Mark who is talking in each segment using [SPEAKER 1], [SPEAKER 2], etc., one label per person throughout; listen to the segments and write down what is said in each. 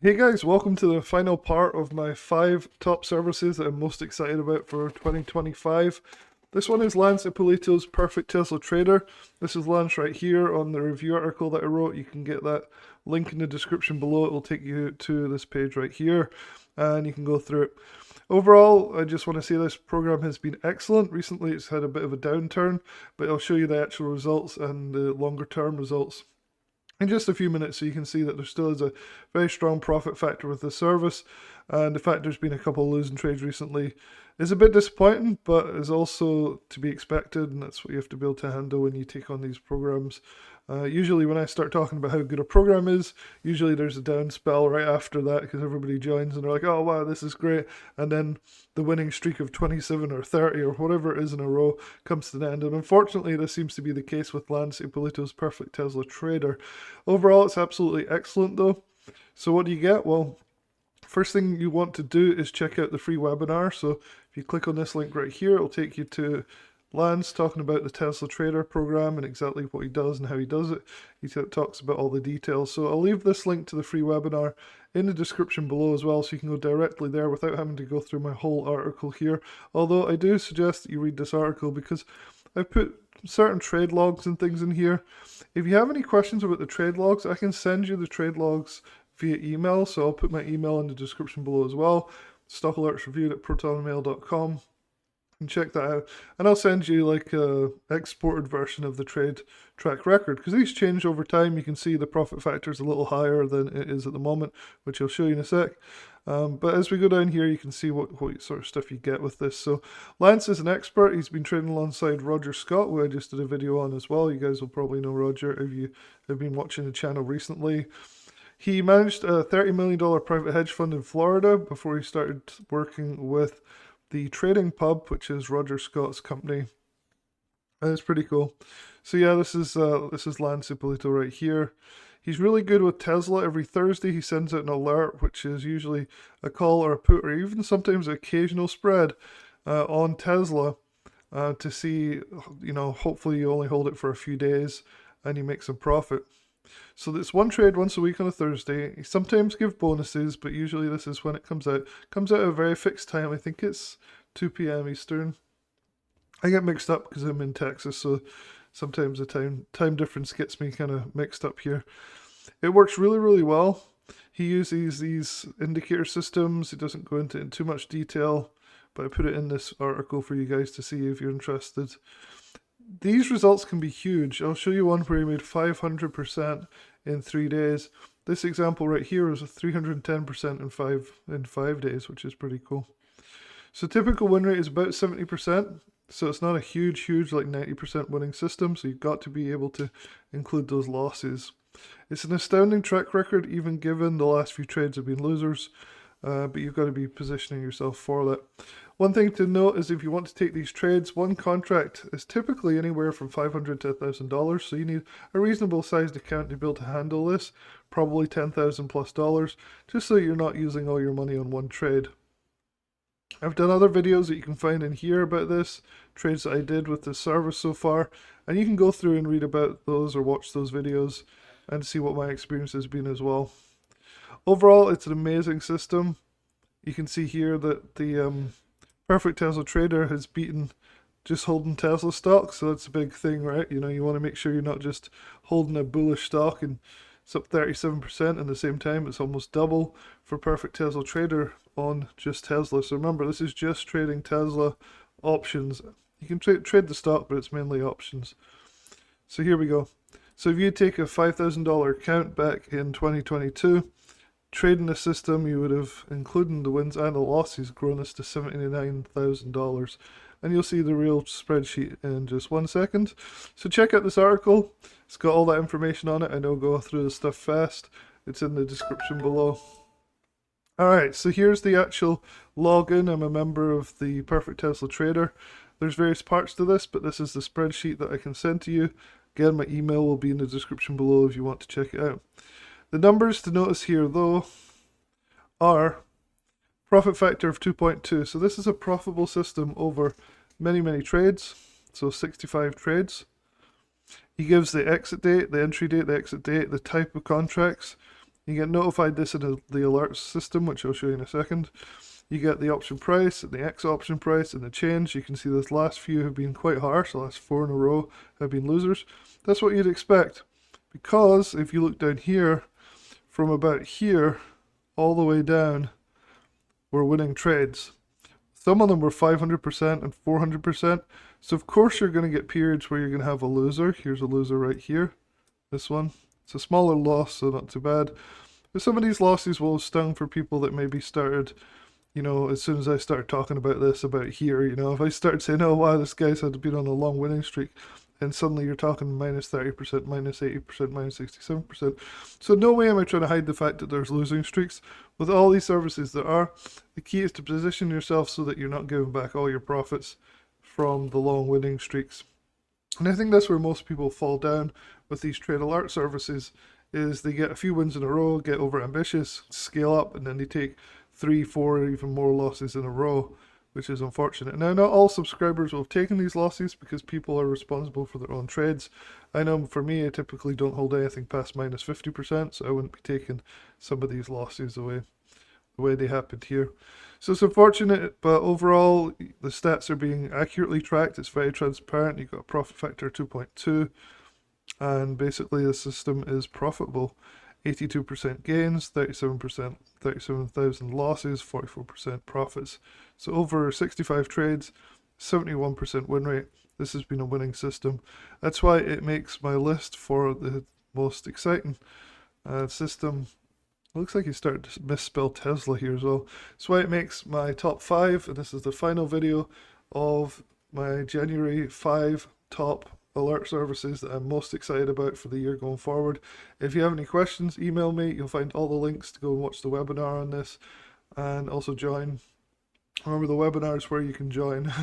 [SPEAKER 1] Hey guys, welcome to the final part of my 5 top services that I'm most excited about for 2025. This one is Lance Ippolito's Perfect Tesla Trader. This is Lance right here on the review article that I wrote. You can get that link in the description below. It will take you to this page right here and you can go through it. Overall, I just want to say this program has been excellent. Recently it's had a bit of a downturn, but I'll show you the actual results and the longer term results in just a few minutes, so you can see that there still is a very strong profit factor with this service, and the fact there's been a couple of losing trades recently is a bit disappointing, but is also to be expected, and that's what you have to be able to handle when you take on these programs. Usually when I start talking about how good a program is, usually there's a down spell right after that because everybody joins and they're like, oh wow, this is great, and then the winning streak of 27 or 30 or whatever it is in a row comes to the end. And unfortunately, this seems to be the case with Lance Ippolito's Perfect Tesla Trader. Overall, it's absolutely excellent though. So what do you get? Well, first thing you want to do is check out the free webinar. So if you click on this link right here, it'll take you to Lance talking about the Tesla Trader program and exactly what he does and how he does it. He talks about all the details. So I'll leave this link to the free webinar in the description below as well, so you can go directly there without having to go through my whole article here. Although I do suggest that you read this article because I've put certain trade logs and things in here. If you have any questions about the trade logs, I can send you the trade logs via email. So I'll put my email in the description below as well. Stockalertsreviewed@protonmail.com. And check that out. And I'll send you like a exported version of the trade track record because these change over time. You can see the profit factor is a little higher than it is at the moment, which I'll show you in a sec. But as we go down here, you can see what sort of stuff you get with this. So Lance is an expert. He's been trading alongside Roger Scott, who I just did a video on as well. You guys will probably know Roger if you have been watching the channel recently. He managed a $30 million private hedge fund in Florida before he started working with the Trading Pub, which is Roger Scott's company. And it's pretty cool. So yeah, this is Lance Ippolito right here. He's really good with Tesla. Every Thursday he sends out an alert, which is usually a call or a put or even sometimes an occasional spread on Tesla to see, hopefully you only hold it for a few days and you make some profit. So it's one trade once a week on a Thursday. He sometimes give bonuses, but usually this is when it comes out. Comes out at a very fixed time. I think it's 2 p.m. Eastern. I get mixed up because I'm in Texas, so sometimes the time difference gets me kind of mixed up here. It works really, really well. He uses these indicator systems. He doesn't go into it in too much detail, but I put it in this article for you guys to see if you're interested. These results can be huge. I'll show you one where he made 500% in 3 days. This example right here is 310% in 5 days, which is pretty cool. So typical win rate is about 70%. So it's not a huge like 90% winning system. So you've got to be able to include those losses. It's an astounding track record, even given the last few trades have been losers. But you've got to be positioning yourself for that. One thing to note is if you want to take these trades, one contract is typically anywhere from $500 to $1,000, so you need a reasonable sized account to be able to handle this, probably $10,000 plus dollars, just so you're not using all your money on one trade. I've done other videos that you can find in here about this, trades that I did with this service so far, and you can go through and read about those or watch those videos and see what my experience has been as well. Overall, it's an amazing system. You can see here that the Perfect Tesla Trader has beaten just holding Tesla stock, so that's a big thing, right? You want to make sure you're not just holding a bullish stock and it's up 37% at the same time. It's almost double for Perfect Tesla Trader on just Tesla. So remember, this is just trading Tesla options. You can trade the stock, but it's mainly options. So here we go. So if you take a $5,000 account back in 2022, trading the system, you would have, including the wins and the losses, grown this to $79,000. And you'll see the real spreadsheet in just 1 second. So check out this article. It's got all that information on it. I know go through the stuff fast. It's in the description below. Alright, so here's the actual login. I'm a member of the Perfect Tesla Trader. There's various parts to this, but this is the spreadsheet that I can send to you. Again, my email will be in the description below if you want to check it out. The numbers to notice here, though, are profit factor of 2.2. So this is a profitable system over many trades, so 65 trades. He gives the exit date, the entry date, the exit date, the type of contracts, You get notified this in the alerts system, which I'll show you in a second. You get the option price and the X option price and the change. You can see this last few have been quite harsh. The last 4 in a row have been losers. That's what you'd expect, because if you look down here, from about here all the way down, we're winning trades. Some of them were 500% and 400%. So of course you're going to get periods where you're going to have a loser. Here's a loser right here. This one. It's a smaller loss, so not too bad. But some of these losses will have stung for people that maybe started, you know, as soon as I started talking about this, about here, you know, if I start saying, oh wow, this guy's had been on a long winning streak, and suddenly you're talking minus 30%, minus 80%, minus 67%. So no way am I trying to hide the fact that there's losing streaks. With all these services there are, the key is to position yourself so that you're not giving back all your profits from the long winning streaks. And I think that's where most people fall down with these trade alert services, is they get a few wins in a row, get over ambitious, scale up, and then they take 3, 4, or even more losses in a row, which is unfortunate. Now, not all subscribers will have taken these losses because people are responsible for their own trades. I know for me, I typically don't hold anything past minus 50%, so I wouldn't be taking some of these losses away the way they happened here. So it's unfortunate, but overall, the stats are being accurately tracked. It's very transparent. You've got a profit factor 2.2, and basically the system is profitable. 82% gains, 37%, 37,000 losses, 44% profits. So over 65 trades, 71% win rate. This has been a winning system. That's why it makes my list for the most exciting system. Looks like he started to misspell Tesla here as well. That's why it makes my top 5, and this is the final video of my January 5 top alert services that I'm most excited about for the year going forward. If you have any questions, email me. You'll find all the links to go and watch the webinar on this, and also join. Remember, the webinar is where you can join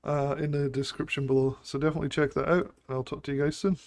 [SPEAKER 1] in the description below. So definitely check that out, and I'll talk to you guys soon.